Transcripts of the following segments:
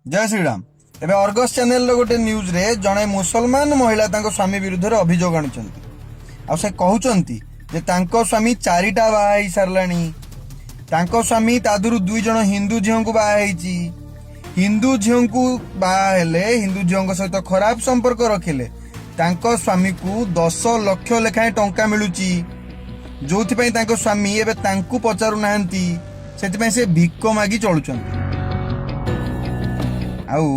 जय श्रीराम। एबे Argus channel गोटे न्यूज रे जड़े मुसलमान महिला स्वामी विरुद्ध अभियोग आने कहते स्वामी चारिटा बाहा सारा स्वामी तादुरु 2 जन हिंदू झील को बाहा हिंदू झील को बाहे हिंदू झील सहित खराब संपर्क रखिले स्वामी को 10 लाख लेखाएं टंका मिलुची जो स्वामी एवं पचारू ना से भिक मागी चलुचंती। आउ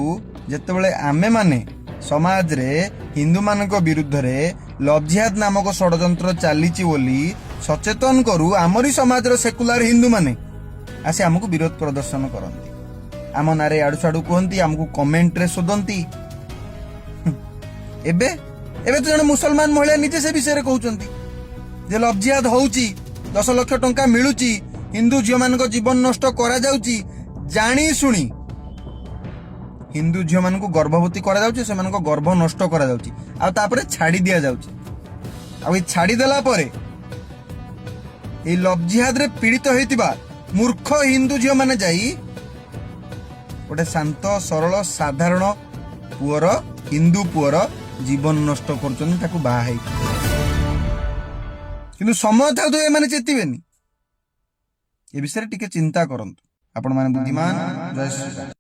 जेतेबेले आमे माने समाज रे हिंदू मानक विरुद्ध रे लव जिहाद नामक षडयंत्र चलीची बोली सचेतन करू आमरी समाज रो सेकुलर हिंदू माने आसे हमको विरोध प्रदर्शन करंती आम नारे आडू साडू कहंती हमको कमेंट रे सोदंती। एबे एबे तो जने मुसलमान महिला निजे से विषय रे कहउचंती जे लव जिहाद होउची 10 लाख टंका मिलुची हिंदू झियो मानक जीवन नष्ट करा जाउची जानी सुनी हिंदू झील मान गर्भवती करा गर्भ नष्ट करा छाड़ी दिया छाड़ी देला परे ए लव जिहाद रे पीड़ित होइतिबा मूर्ख हिंदू झील माने जाई गोटे शांत सरल साधारण पुअर हिंदू पुअर जीवन नष्ट कर बाहा किंतु समय था तो ये चेतीबेनी ए विषय टिके चिंता करंतु आपण माने बुद्धिमान। जय श्री राम।